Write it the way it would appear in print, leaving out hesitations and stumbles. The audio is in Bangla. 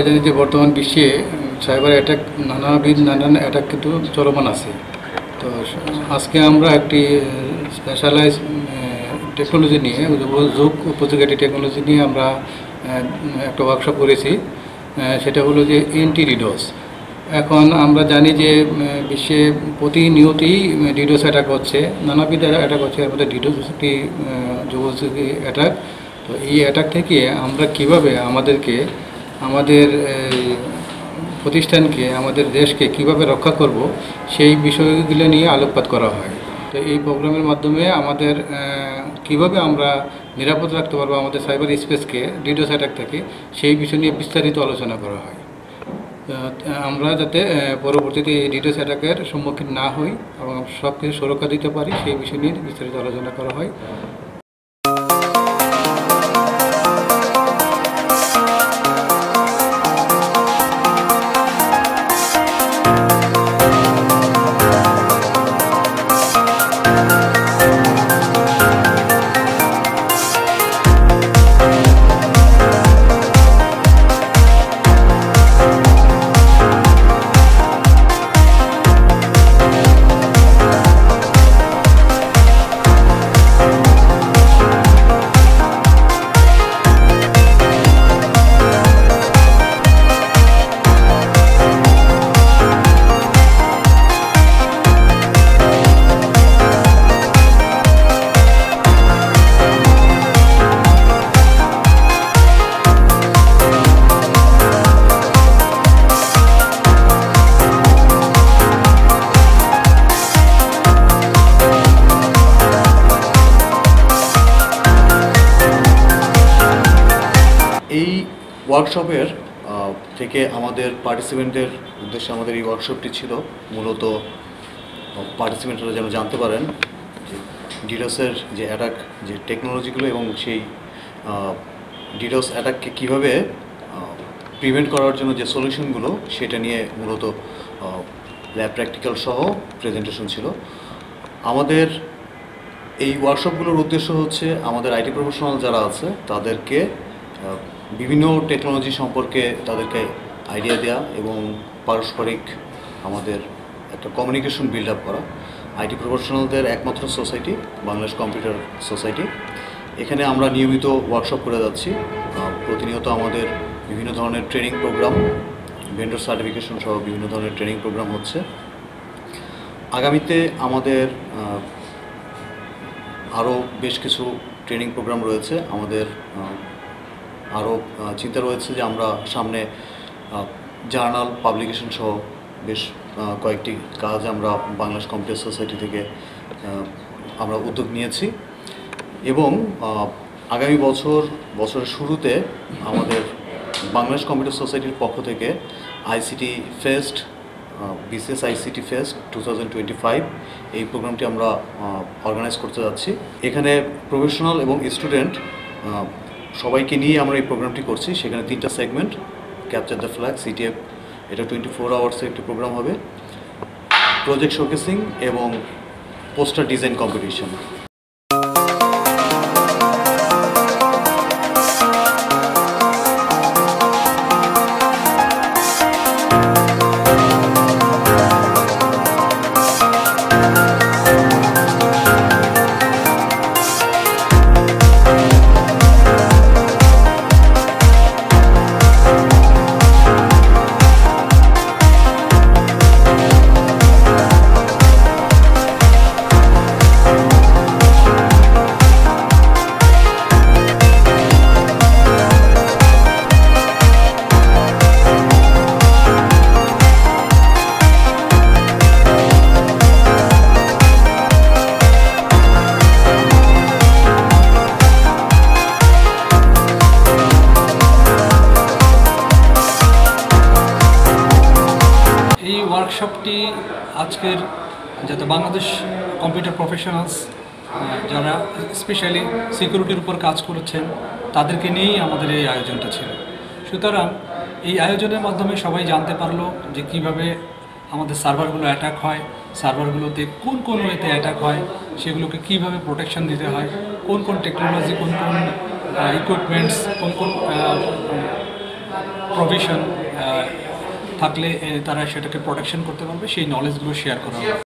জানি যে বর্তমান বিশ্বে সাইবার অ্যাটাক নানান অ্যাটাক কিন্তু চলমান আছে। তো আজকে আমরা একটি স্পেশালাইজ টেকনোলজি নিয়ে, যুগ উপযোগী একটি টেকনোলজি নিয়ে আমরা একটা ওয়ার্কশপ করেছি। সেটা হলো যে অ্যান্টি-ডিডোস। এখন আমরা জানি যে বিশ্বে প্রতিনিয়তই ডিডোস অ্যাটাক হচ্ছে, নানাবিধ অ্যাটাক হচ্ছে। এর মধ্যে ডিডোস একটি যুগোপযোগী অ্যাটাক। তো এই অ্যাটাক থেকে আমরা কিভাবে আমাদের প্রতিষ্ঠানকে, আমাদের দেশকে কিভাবে রক্ষা করব, সেই বিষয়গুলো নিয়ে আলোকপাত করা হয়। তো এই প্রোগ্রামের মাধ্যমে আমাদের কিভাবে আমরা নিরাপদ রাখতে পারবো আমাদের সাইবার স্পেসকে ডিডোস অ্যাটাক থেকে, সেই বিষয় নিয়ে বিস্তারিত আলোচনা করা হয়। আমরা যাতে পরবর্তীতে এই ডিডোস অ্যাটাকের সম্মুখীন না হই এবং সব কিছু সুরক্ষা দিতে পারি, সেই বিষয় নিয়ে বিস্তারিত আলোচনা করা হয়। এই ওয়ার্কশপের থেকে আমাদের পার্টিসিপেন্টদের উদ্দেশ্যে আমাদের এই ওয়ার্কশপটি ছিল মূলত পার্টিসিপেন্টরা যেন জানতে পারেন যে ডিডোসের যে অ্যাটাক, যে টেকনোলজিগুলো এবং সেই ডিডোস অ্যাটাককে কীভাবে প্রিভেন্ট করার জন্য যে সলিউশনগুলো, সেটা নিয়ে মূলত ল্যাব প্র্যাকটিক্যাল সহ প্রেজেন্টেশন ছিল। আমাদের এই ওয়ার্কশপগুলোর উদ্দেশ্য হচ্ছে আমাদের আইটি প্রফেশনাল যারা আছে তাদেরকে বিভিন্ন টেকনোলজি সম্পর্কে তাদেরকে আইডিয়া দেওয়া এবং পারস্পরিক আমাদের একটা কমিউনিকেশন বিল্ড আপ করা। আইটি প্রফেশনালদের একমাত্র সোসাইটি বাংলাদেশ কম্পিউটার সোসাইটি। এখানে আমরা নিয়মিত ওয়ার্কশপ করে যাচ্ছি। প্রতিনিয়ত আমাদের বিভিন্ন ধরনের ট্রেনিং প্রোগ্রাম, ভেন্ডর সার্টিফিকেশন সহ বিভিন্ন ধরনের ট্রেনিং প্রোগ্রাম হচ্ছে। আগামীতে আমাদের আরও বেশ কিছু ট্রেনিং প্রোগ্রাম রয়েছে। আমাদের আরও চিন্তা রয়েছে যে আমরা সামনে জার্নাল পাবলিকেশন সহ বেশ কয়েকটি কাজ আমরা বাংলাদেশ কম্পিউটার সোসাইটি থেকে আমরা উদ্যোগ নিয়েছি এবং আগামী বছরের শুরুতে আমাদের বাংলাদেশ কম্পিউটার সোসাইটির পক্ষ থেকে ICT fest, BCS ICT fest 2025 এই প্রোগ্রামটি আমরা অর্গানাইজ করতে যাচ্ছি। এখানে প্রফেশনাল এবং স্টুডেন্ট সবাইকে নিয়ে আমরা এই প্রোগ্রামটি করছি। সেখানে 3টা segment, capture the flag, CTF, এটা 24 আওয়ার্সের একটি প্রোগ্রাম হবে, প্রজেক্ট শোকেসিং এবং পোস্টার ডিজাইন কম্পিটিশন। ওয়ার্কশপটি আজকের যাতে বাংলাদেশ কম্পিউটার প্রফেশনালস যারা স্পেশালি সিকিউরিটির উপর কাজ করেছেন তাদেরকে নিয়েই আমাদের এই আয়োজনটা ছিল। সুতরাং এই আয়োজনের মাধ্যমে সবাই জানতে পারলো যে কিভাবে আমাদের সার্ভারগুলো অ্যাটাক হয়, সার্ভারগুলোতে কোন কোন ওয়েতে অ্যাটাক হয়, সেগুলোকে কিভাবে প্রোটেকশন দিতে হয়, কোন কোন টেকনোলজি, কোন কোন ইকুইপমেন্টস, কোন কোন প্রভিশন থাকলে তারা সেটাকে প্রোটেকশন করতে পারবে, সেই নলেজগুলো শেয়ার করা হবে।